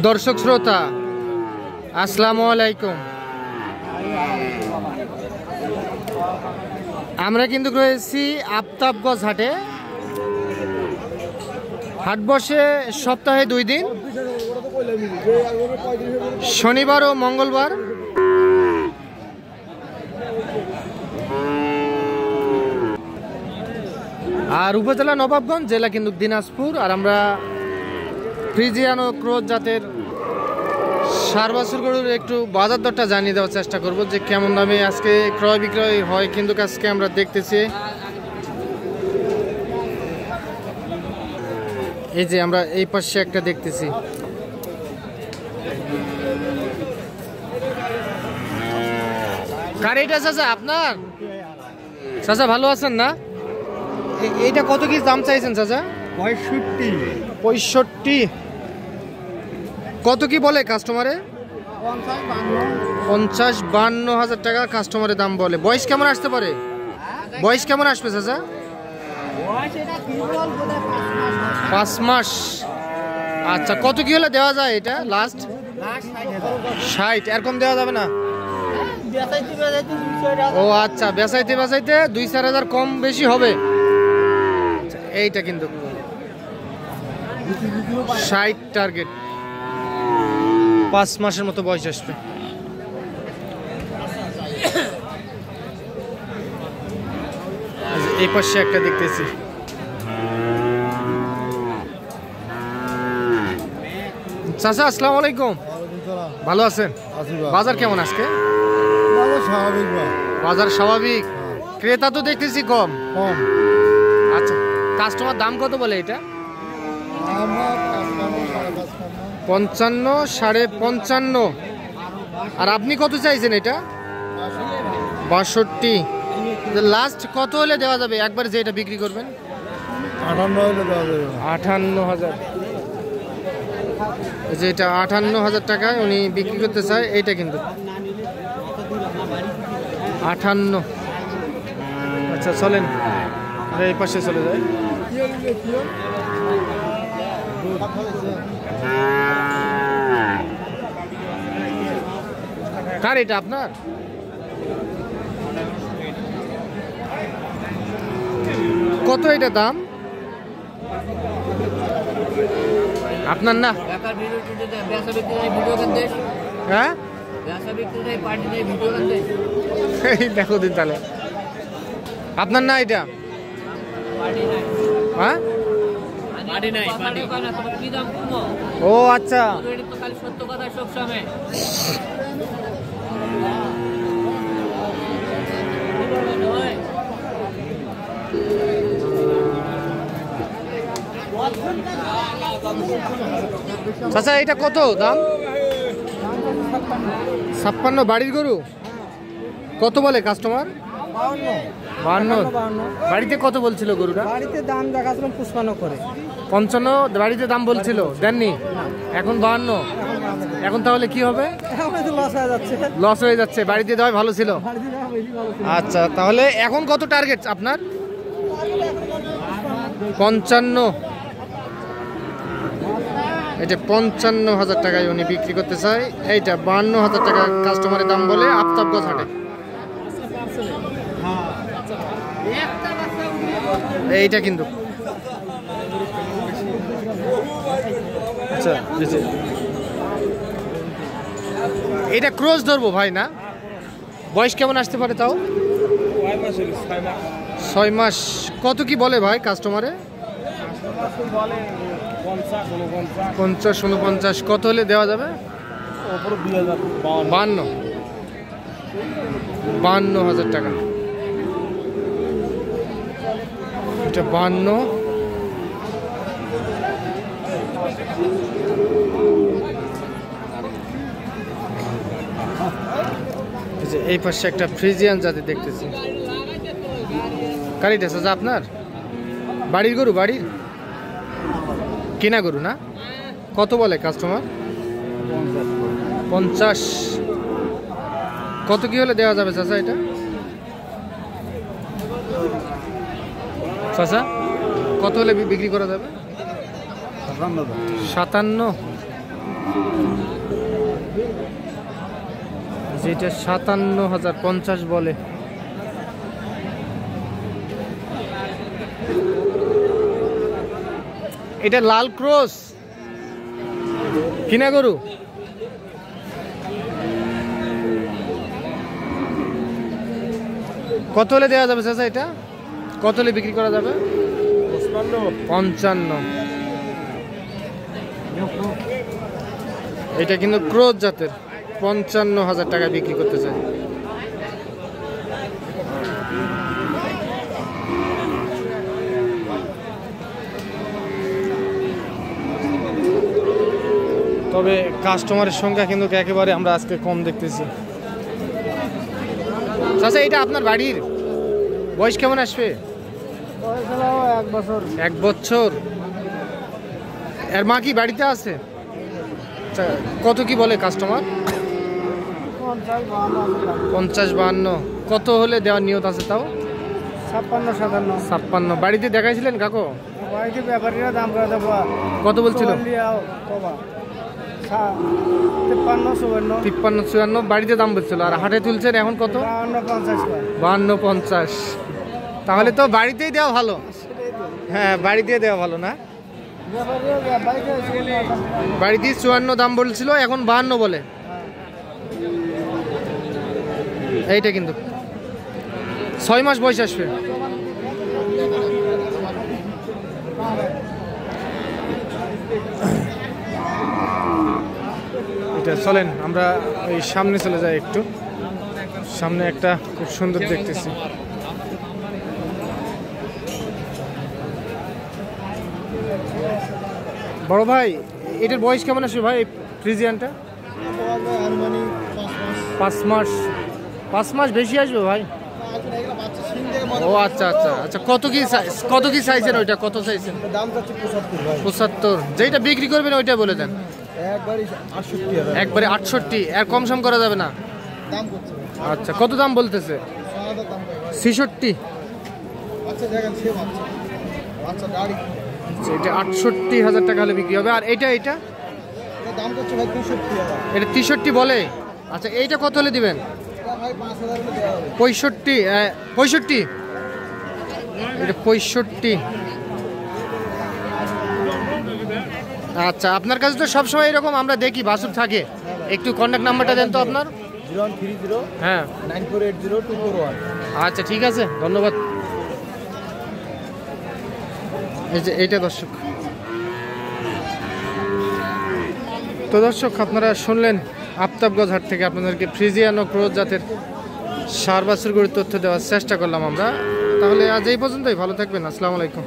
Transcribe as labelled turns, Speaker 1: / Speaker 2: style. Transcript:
Speaker 1: দর্শক শ্রোতা আসসালামু আলাইকুম। আমরা কিন্তু রয়েছি আফতাবগঞ্জ হাটে। হাট বসে সপ্তাহে 2 দিন, শনিবার ও মঙ্গলবার। আর উপজেলা নবাবগঞ্জ, জেলা কিন্তু দিনাজপুর। আর আমরা ফ্রিজিয়ান ও ক্রোজ জাতের সার বাছুর গরুর একটু বাজার দরটা জানিয়ে দেওয়ার চেষ্টা করব যে কেমন দামে আজকে ক্রয় বিক্রয় হয়। কিন্তু আজকে আমরা দেখতেছি এই যে আমরা এই পাশে একটা দেখতেছি, কার এটা চাচা? আপনার চাচা ভালো আছেন না? এইটা কত কি দাম চাইছেন চাচা? 65। কত কি বলে কাস্টমারে? 50-52 হাজার টাকা কাস্টমারের দাম বলে। বয়স কেমন আসতে পারে? বয়স কেমন আসবে চাচা? 5 মাস। আচ্ছা, কত কি হলে দেওয়া যায় এটা? লাস্ট 60, এরকম দেওয়া যাবে না? ও আচ্ছা, বেচাইতে 2-4 হাজার কম বেশি হবে। এইটা কিন্তু 60 টার্গেট, 5 মাসের মতো বয়স আসবে। এই পাশে একটা দেখতেছি। চাচা আসসালামু আলাইকুম, ভালো আছেন? বাজার কেমন আজকে? বাজার স্বাভাবিক, ক্রেতা তো দেখতেছি কম। আচ্ছা, কাস্টমার দাম কত বলে এটা? 55, 55.5। আর আপনি কত চাইছেন এটা? 62। লাস্ট কত হলে দেওয়া যাবে একবার যে এটা বিক্রি করবেন? 58,000। যেটা 58,000 টাকায় উনি বিক্রি করতে চায়। এইটা কিন্তু 58। আচ্ছা চলেন এই পাশে চলে যায়। কার এটা? আপনার? কত এটা দাম? আপনার না? হ্যাঁ দেখো দিন তাহলে। আপনার না এটা? হ্যাঁ, ও আচ্ছা। চাচা এটা কত দাম? 56। বাড়ির গরু? কত বলে কাস্টমার? 52। বাড়িতে কত বলছিল গরুটা?
Speaker 2: বাড়িতে দাম দেখাচ্ছিলাম 55 করে।
Speaker 1: 55 বাড়িতে দাম বলছিল, দেননি? এখন 52। এখন তাহলে কি হবে? লস হয়ে যাচ্ছে। বাড়িতে দেওয়া ভালো ছিল। আচ্ছা, তাহলে এখন কত টার্গেট আপনার? 55। এটা 55,000 টাকায় উনি বিক্রি করতে চায়। এইটা 52,000 টাকা কাস্টমারের দাম বলে আফতাবগঞ্জ হাটে। এইটা কিন্তু আচ্ছা, এটা ক্রস ধরবো ভাই না? বয়স কেমন আসতে পারে তাও? 6 মাস। কত কি বলে ভাই কাস্টমারে? 50-49। কত হলে দেওয়া যাবে? 52,000 টাকা। এটা 52। এই পাশে একটা ফ্রিজিয়ান জাতি দেখতেছি। কারিটা চাচা আপনার? বাড়ির গরু? বাড়ির কেনা গরু না? কত বলে কাস্টমার? 50। কত কি হলে দেওয়া যাবে চাচা এটা? চাচা কত হলে বিক্রি করা যাবে? 57। যেটা 57,050 বলে। এটা লাল ক্রস কিনা গরু। কত হলে দেওয়া যাবে চাচা? এটা কত হলে বিক্রি করা যাবে? 55। এটা কিন্তু ক্রস জাতের, 55,000 টাকা বিক্রি করতে চাই। তবে কাস্টমারের সংখ্যা কিন্তু একেবারে আমরা আজকে কম দেখতেছি। চাচা এটা আপনার বাড়ির বয়স কেমন আসবে?
Speaker 2: 1 বছর।
Speaker 1: 1 বছর। এর মা কি বাড়িতে আছে? আচ্ছা, কত কি বলে কাস্টমার? 50-52। কত হলে দেওয়ার নিয়ত আছে তাও?
Speaker 2: 56-57।
Speaker 1: বাড়িতে দেখাইছিলেন কাকু?
Speaker 2: বাড়িতে ব্যাপারীরা দাম করে দেবো।
Speaker 1: কত বলছিল? 53-54 বাড়িতে দাম বলছিল, আর হাটে তুলছেন এখন কত? 52-50। তাহলে তো বাড়িতেই দেওয়া ভালো। হ্যাঁ, বাড়িতে দেওয়া ভালো না? বাড়িতে 54 দাম বলছিল, এখন 52 বলে। এইটা কিন্তু 6 মাস বয়স আসবে। এটা চলেন আমরা এই সামনে চলে যাই একটু। সামনে একটা খুব সুন্দর দেখতেছি। বড় ভাই, এটার বয়স কেমন আসবে ভাই ফ্রিজিয়ানটা? 5 মাস। 5 মাস বেশি আসবে ভাই? ও আচ্ছা আচ্ছা আচ্ছা। কত কি চাইছেন ওইটা? কত চাইছেন?
Speaker 2: দাম যাচ্ছে
Speaker 1: 75। যেটা বিক্রি করবেন ওইটা বলে দেন। একবারে 68। আর কম সম করা যাবে না? আচ্ছা, কত দাম বলতেছে? 66। এটা 68,000 টাকা হলে বিক্রি হবে। আর এটা এটা এটা 63 বলে। আচ্ছা, এইটা কত হলে দিবেন? 65। 65। এটা 65। আচ্ছা, আপনার কাছে তো সবসময় এরকম আমরা দেখি বাছুর থাকে। একটু কন্ট্যাক্ট নাম্বারটা দেন তো আপনার।
Speaker 2: 0130
Speaker 1: হ্যাঁ
Speaker 2: 9480 241।
Speaker 1: আচ্ছা, ঠিক আছে, ধন্যবাদ। এই যে এইটা দর্শক। তো দর্শক, আপনারা শুনলেন আফতাবগঞ্জ হাট থেকে আপনাদেরকে ফ্রিজিয়ান ও ক্রস জাতের ষাঁড় বাছুর গরুর তথ্য দেওয়ার চেষ্টা করলাম আমরা। তাহলে আজ এই পর্যন্তই। ভালো থাকবেন। আসসালামু আলাইকুম।